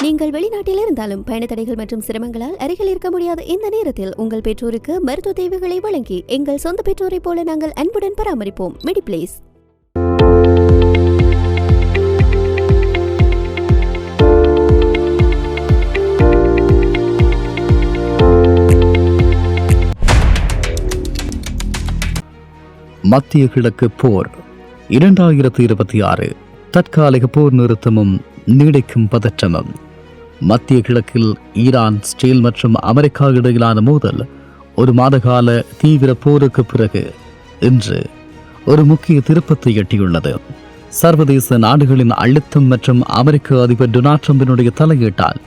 நீங்கள் வெளிநாட்டில் இருந்தாலும் பயண தடைகள் மற்றும் சிரமங்களால் அருகில் இருக்க முடியாத இந்த நேரத்தில் உங்கள் பெற்றோருக்கு மருத்துவ தேவைகளை வழங்கி எங்கள் சொந்த பெற்றோரை போல நாங்கள் அன்புடன் பராமரிப்போம். மெடிப்ளேஸ். மத்திய கிழக்கு போர் 2026 தற்காலிக போர் நிறுத்தமும் நீடிக்கும் பதற்றமும். மத்திய கிழக்கில் ஈரான், இஸ்ரேல் மற்றும் அமெரிக்கா இடையிலான மோதல் ஒரு மாத கால தீவிர போருக்கு பிறகு இன்று ஒரு முக்கிய திருப்பத்தை எட்டியுள்ளது. சர்வதேச நாடுகளின் அழுத்தம் மற்றும் அமெரிக்க அதிபர் டொனால்ட் ட்ரம்பினுடைய தலையீட்டால்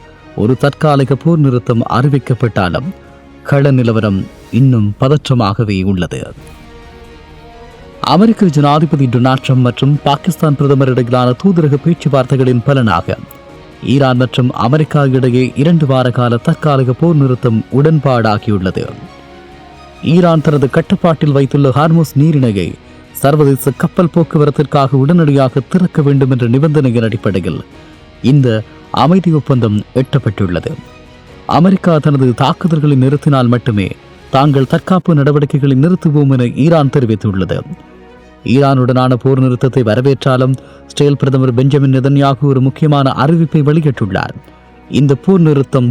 ஒரு தற்காலிக போர் நிறுத்தம் அறிவிக்கப்பட்டாலும் கள நிலவரம் இன்னும் பதற்றமாகவே உள்ளது. அமெரிக்க ஜனாதிபதி டொனால்ட் ட்ரம்ப் மற்றும் பாகிஸ்தான் பிரதமர் இடையிலான தூதரக பேச்சுவார்த்தைகளின் பலனாக ஈரான் மற்றும் அமெரிக்கா இடையே 2 வார கால தற்காலிக போர் நிறுத்தம் உடன்பாடாகியுள்ளது. ஈரான் தனது கட்டுப்பாட்டில் வைத்துள்ள ஹார்முஸ் நீரிணையை சர்வதேச கப்பல் போக்குவரத்திற்காக உடனடியாக திறக்க வேண்டும் என்ற நிபந்தனையின் அடிப்படையில் இந்த அமைதி ஒப்பந்தம் எட்டப்பட்டுள்ளது. அமெரிக்கா தனது தாக்குதல்களை நிறுத்தினால் மட்டுமே தாங்கள் தற்காப்பு நடவடிக்கைகளை நிறுத்துவோம் என ஈரான் தெரிவித்துள்ளது. ஈரானுடனான போர் நிறுத்தத்தை வரவேற்றாலும் இஸ்ரேல் பிரதமர் பெஞ்சமின் நெதன்யாகு ஒரு முக்கியமான அறிவிப்பை வெளியிட்டுள்ளார். இந்த போர் நிறுத்தம்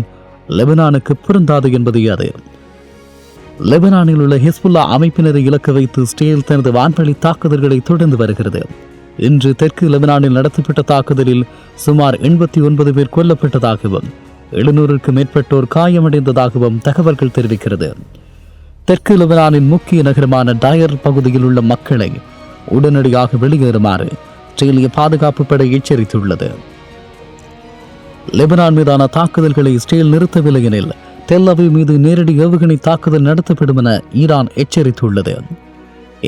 லெபனானுக்கு பொருந்தாது என்பதே அது. லெபனானில் உள்ள ஹிஸ்புல்லா அமைப்பினரை இலக்கு வைத்து இஸ்ரேல் தனது வான்வழி தாக்குதல்களை தொடர்ந்து வருகிறது. இன்று தெற்கு லெபனானில் நடத்தப்பட்ட தாக்குதலில் சுமார் 89 பேர் கொல்லப்பட்டதாகவும் 700க்கும் மேற்பட்டோர் காயமடைந்ததாகவும் தகவல்கள் தெரிவிக்கிறது. தெற்கு லெபனானின் முக்கிய நகரமான டயர் பகுதியில் உள்ள மக்களை உடனடியாக வெளியேறுமாறு இஸ்ரேலிய பாதுகாப்பு படை எச்சரித்துள்ளது. லெபனான் மீதான தாக்குதல்களை இஸ்ரேல் நிறுத்தவில்லை எனில் தெல் அவீவ் மீது நேரடி ஏவுகணை தாக்குதல் நடத்தப்படும் என ஈரான் எச்சரித்துள்ளது.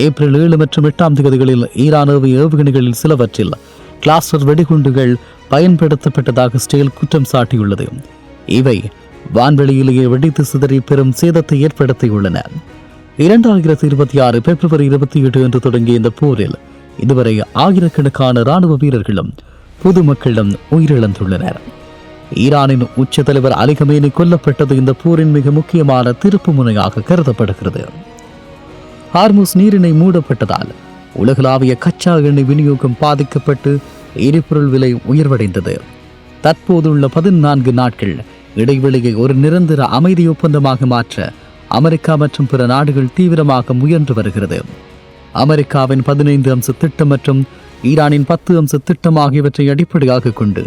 ஏப்ரல் 7 மற்றும் 8 தேதிகளில் ஈரான் ஏவுகணைகளில் சிலவற்றில் கிளாஸ்டர் வெடிகுண்டுகள் பயன்படுத்தப்பட்டதாக இஸ்ரேல் குற்றம் சாட்டியுள்ளது. இவை வான்வெளியிலேயே வெடித்து சிதறி பெரும் சேதத்தை ஏற்படுத்தியுள்ளன. 2026 பிப்ரவரி 28 அன்று தொடங்கிய இந்த போரில் இதுவரை ஆயிரக்கணக்கான இராணுவ வீரர்களும் பொதுமக்களும் உயிரிழந்துள்ளனர். ஈரானின் உச்ச தலைவர் அலி கமேனி கொல்லப்பட்டது இந்த போரின் மிக முக்கியமான திருப்பு முனையாக கருதப்படுகிறது. ஹார்முஸ் நீரிணை மூடப்பட்டதால் உலகளாவிய கச்சா எண்ணெய் விநியோகம் பாதிக்கப்பட்டு எரிபொருள் விலை உயர்வடைந்தது. தற்போதுள்ள 14 நாட்கள் இடைவெளியை ஒரு நிரந்தர அமைதி ஒப்பந்தமாக மாற்ற அமெரிக்கா மற்றும் பிற நாடுகள் தீவிரமாக முயன்று வருகிறது. அமெரிக்காவின் 15 அம்ச திட்டம் மற்றும் ஈரானின் 10 அம்ச திட்டம் ஆகியவற்றை அடிப்படையாக கொண்டு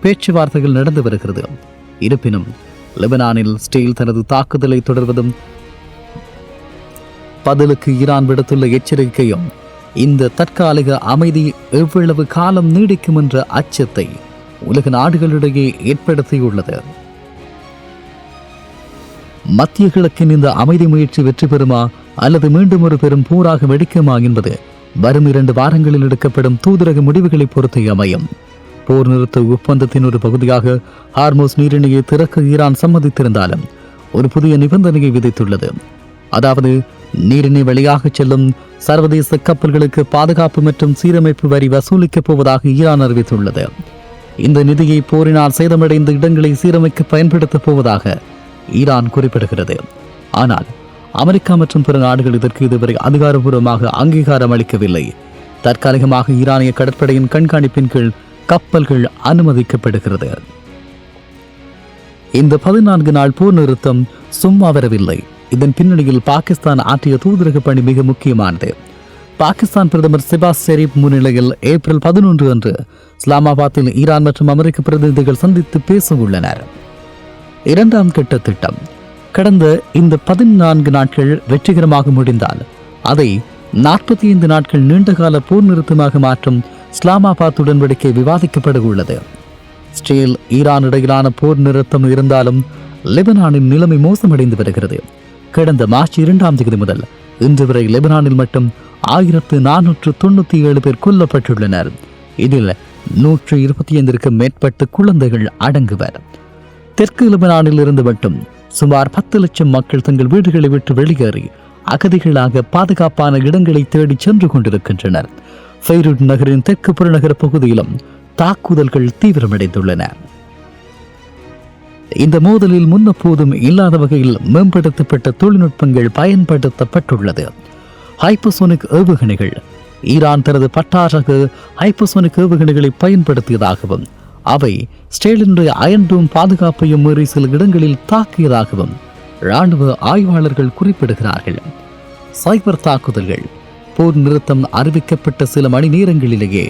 பேச்சுவார்த்தைகள் நடந்து வருகிறது. இருப்பினும் லெபனானில் இஸ்ரேல் தனது தாக்குதலை தொடர்வதும் பதிலுக்கு ஈரான் விடுத்துள்ள எச்சரிக்கையும் இந்த தற்காலிக அமைதி எவ்வளவு காலம் நீடிக்கும் என்ற அச்சத்தை உலக நாடுகளிடையே ஏற்படுத்தியுள்ளது. மத்திய கிழக்கின் இந்த அமைதி முயற்சி வெற்றி பெறுமா அல்லது மீண்டும் ஒரு பெரும் போராக வெடிக்குமா என்பது வரும் 2 வாரங்களில் எடுக்கப்படும் தூதரக முடிவுகளை பொறுத்து அமையும். போர் நிறுத்த ஒப்பந்தத்தின் ஒரு பகுதியாக ஹார்முஸ் நீரிணையை திறக்க ஈரான் சம்மதித்திருந்தாலும் ஒரு புதிய நிபந்தனையை விதித்துள்ளது. அதாவது நீரிணை வழியாக செல்லும் சர்வதேச கப்பல்களுக்கு பாதுகாப்பு மற்றும் சீரமைப்பு வரி வசூலிக்கப் போவதாக ஈரான் அறிவித்துள்ளது. இந்த நிதியை போரினால் சேதமடைந்த இடங்களை சீரமைக்க பயன்படுத்தப் போவதாக ஈரான் குறிப்பிடுகிறது. ஆனால் அமெரிக்கா மற்றும் பிற நாடுகள் இதற்கு இதுவரை அதிகாரப்பூர்வமாக அங்கீகாரம் அளிக்கவில்லை. தற்காலிகமாக ஈரானிய கடற்படையின் கண்காணிப்பின் கீழ் கப்பல்கள் அனுமதிக்கப்படுகிறது. இந்த 14 நாள் போர் நிறுத்தம் சும்மா வரவில்லை. இதன் பின்னணியில் பாகிஸ்தான் ஆற்றிய தூதரக பணி மிக முக்கியமானது. பாகிஸ்தான் பிரதமர் ஷெபாஸ் ஷெரீப் முன்னிலையில் ஏப்ரல் 11 அன்று இஸ்லாமாபாத்தில் ஈரான் மற்றும் அமெரிக்க பிரதிநிதிகள் சந்தித்து பேச உள்ளனர். 2ஆம் கட்ட திட்டம் கடந்த இந்த 14 நாட்கள் வெற்றிகரமாக முடிந்தால் அதை 45 நாட்கள் நீண்டகால போர் நிறுத்தமாக மாற்றும் இஸ்லாமாபாத் உடன்படிக்கை விவாதிக்கப்பட உள்ளது. இஸ்ரேல் ஈரான் இடையிலான போர் நிறுத்தம் இருந்தாலும் லெபனானின் நிலைமை மோசமடைந்து வருகிறது. கடந்த மார்ச் 2ஆம் தேதி முதல் இன்று வரை லெபனானில் மட்டும் 1497 பேர் கொல்லப்பட்டுள்ளனர். இதில் 125க்கும் மேற்பட்ட குழந்தைகள் அடங்குவர். தெற்கு லெபனானில் இருந்து மட்டும் சுமார் 10 லட்சம் மக்கள் தங்கள் வீடுகளை விட்டு வெளியேறி அகதிகளாக பாதுகாப்பான இடங்களை தேடி சென்று கொண்டிருக்கின்றனர். பெய்ரூட் நகரின் தெற்கு புறநகர பகுதியிலும் தாக்குதல்கள் தீவிரமடைந்துள்ளன. இந்த மோதலில் முன்னப்போதும் இல்லாத வகையில் மேம்படுத்தப்பட்ட தொழில்நுட்பங்கள் பயன்படுத்தப்பட்டுள்ளது. ஹைப்பர்சோனிக் ஏவுகணைகள். ஈரான் தனது பட்டாரக ஹைப்பர்சோனிக் ஏவுகணைகளை பயன்படுத்தியதாகவும் அவை ஸ்டேலினுடைய அயன் டோம் பாதுகாப்பையும் மீறி சில இடங்களில் தாக்கியதாகவும் இராணுவ ஆய்வாளர்கள் குறிப்பிடுகிறார்கள். சைபர் தாக்குதல்கள். போர் நிறுத்தம் அறிவிக்கப்பட்ட சில மணி நேரங்களிலேயே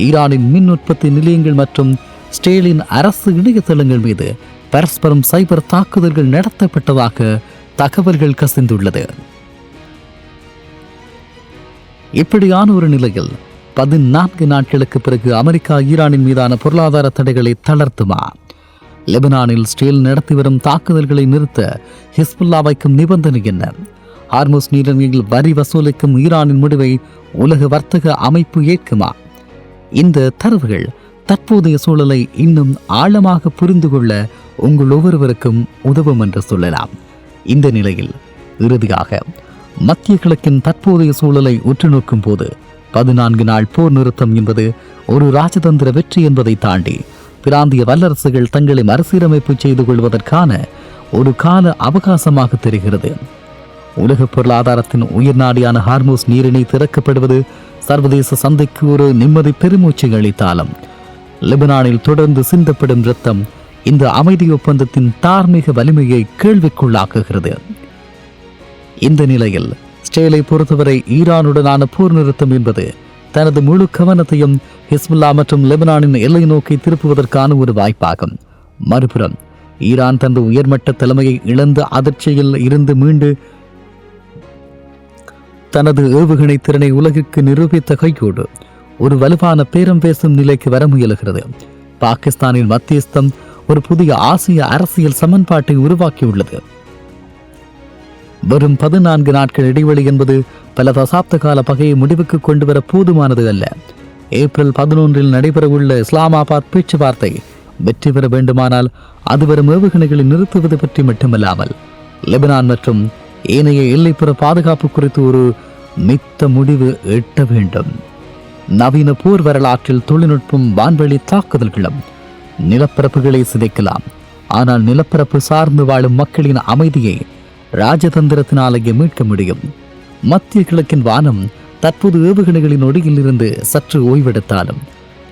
ஈரானின் மின் உற்பத்தி நிலையங்கள் மற்றும் ஸ்டேலின் அரசு இணையதளங்கள் மீது பரஸ்பரம் சைபர் தாக்குதல்கள் நடத்தப்பட்டதாக தகவல்கள் கசிந்துள்ளது. இப்படியான ஒரு நிலையில் 14 நாட்களுக்கு பிறகு அமெரிக்கா ஈரானின் மீதான பொருளாதார தடைகளை தளர்த்துமா? லெபனானில் ஸ்டேல் நடத்தி வரும் தாக்குதல்களை நிறுத்த ஹிஸ்புல்லா வைக்கும் நிபந்தனை என்ன? ஹார்முஸ் நீரிணையில் வரி வசூலிக்கும் ஈரானின் முடிவை உலக வர்த்தக அமைப்பு ஏற்குமா? இந்த தரவுகள் தற்போதைய சூழலை இன்னும் ஆழமாக புரிந்து கொள்ள உங்கள் ஒவ்வொருவருக்கும் உதவும் என்று சொல்லலாம். இந்த நிலையில் இறுதியாக மத்திய கிழக்கின் தற்போதைய சூழலை உற்று நோக்கும் போது 14 நாள் போர் நிறுத்தம் என்பது ஒரு ராஜதந்திர வெற்றி என்பதை தாண்டி பிராந்திய வல்லரசுகள் தங்களை மறுசீரமைப்பு செய்து கொள்வதற்கான ஒரு கால அவகாசமாக தெரிகிறது. உலக பொருளாதாரத்தின் உயிர் நாடியான ஹார்முஸ் நீரிணை திறக்கப்படுவது சர்வதேச சந்தைக்கு ஒரு நிம்மதி பெருமூச்சு அளித்தாலும் லெபனானில் தொடர்ந்து சிந்தப்படும் இரத்தம் இந்த அமைதி ஒப்பந்தத்தின் தார்மீக வலிமையை கேள்விக்குள்ளாக்குகிறது. இந்த நிலையில் ஸ்டேலை பொறுத்தவரை ஈரானுடனான போர் நிறுத்தம் என்பது தனது முழு கவனத்தையும் ஹிஸ்புல்லா மற்றும் லெபனானின் எல்லை நோக்கி திருப்புவதற்கான ஒரு வாய்ப்பாகும். மறுபுறம் ஈரான் தனது உயர்மட்ட தலைமையை இழந்த அதிர்ச்சியில் இருந்து மீண்டு தனது ஏவுகணை திறனை உலகிற்கு நிரூபித்த கையோடு ஒரு வலுவான பேரம் பேசும் நிலைக்கு வர முயலுகிறது. பாகிஸ்தானின் மத்தியஸ்தம் ஒரு புதிய ஆசிய அரசியல் சமன்பாட்டை உருவாக்கியுள்ளது. வரும் 14 நாட்கள் இடைவெளி என்பது பல தசாப்த கால பகையை முடிவுக்கு கொண்டு வர போதுமானது அல்ல. ஏப்ரல் 11 நடைபெறவுள்ள இஸ்லாமாபாத் பேச்சுவார்த்தை வெற்றி பெற வேண்டுமானால் அது வரும் ஏவுகணைகளை நிறுத்துவது பற்றி மட்டுமல்லாமல் லெபனான் மற்றும் ஏனைய எல்லைப்புற பாதுகாப்பு குறித்து ஒரு மித்த முடிவு எட்ட வேண்டும். நவீன போர் வரலாற்றில் தொழில்நுட்பம் வான்வெளி தாக்குதல்களும் நிலப்பரப்புகளை சிதைக்கலாம். ஆனால் நிலப்பரப்பு சார்ந்து வாழும் மக்களின் அமைதியை ராஜதந்திரத்தினாலேயே மீட்க முடியும். மத்திய கிழக்கின் வானம் தற்போது ஏவுகணைகளின் ஒடியில் இருந்து சற்று ஓய்வெடுத்தாலும்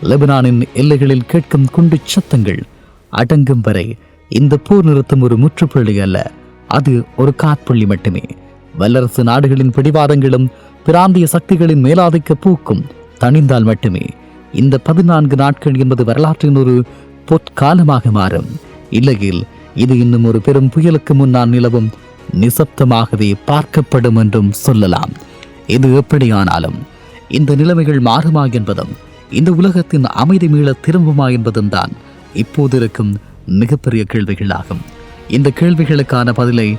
லெபனானின் எல்லைகளில் கேட்கும் குண்டு சத்தங்கள் அடங்கும் வரை இந்த போர் நிறுத்தம் ஒரு முற்றுப்புள்ளி அல்ல, அது ஒரு காற்புள்ளி மட்டுமே. வல்லரசு நாடுகளின் பிடிவாதங்களும் பிராந்திய சக்திகளின் மேலாதிக்க போக்கும் தணிந்தால் மட்டுமே இந்த 14 நாட்கள் என்பது வரலாற்றின் ஒரு பொற்காலமாக மாறும். இல்லையில் இது இன்னும் ஒரு பெரும் புயலுக்கு முன்னால் நிலவும் நிசப்தமாகவே பார்க்கப்படும் என்றும் சொல்லலாம். இது எப்படியானாலும் இந்த நிலைமைகள் மாறுமா என்பதும் இந்த உலகத்தின் அமைதி மீள திரும்புமா என்பதும் தான் இப்போது இருக்கும் மிகப்பெரிய கேள்விகளாகும். இந்த கேள்விகளுக்கான பதிலை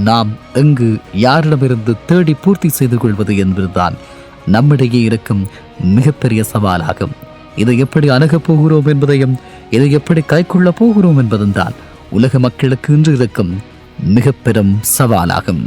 நாம் எங்கு யாரிடமிருந்து தேடி பூர்த்தி செய்து கொள்வது என்பதுதான் நம்மிடையே இருக்கும் மிகப்பெரிய சவாலாகும். இதை எப்படி அணுகப் போகிறோம் என்பதையும் இதை எப்படி கைக்கொள்ளப் போகிறோம் என்பதும் தான் உலக மக்களுக்கு இன்று இருக்கும் மிக பெரும் சவாலாகும்.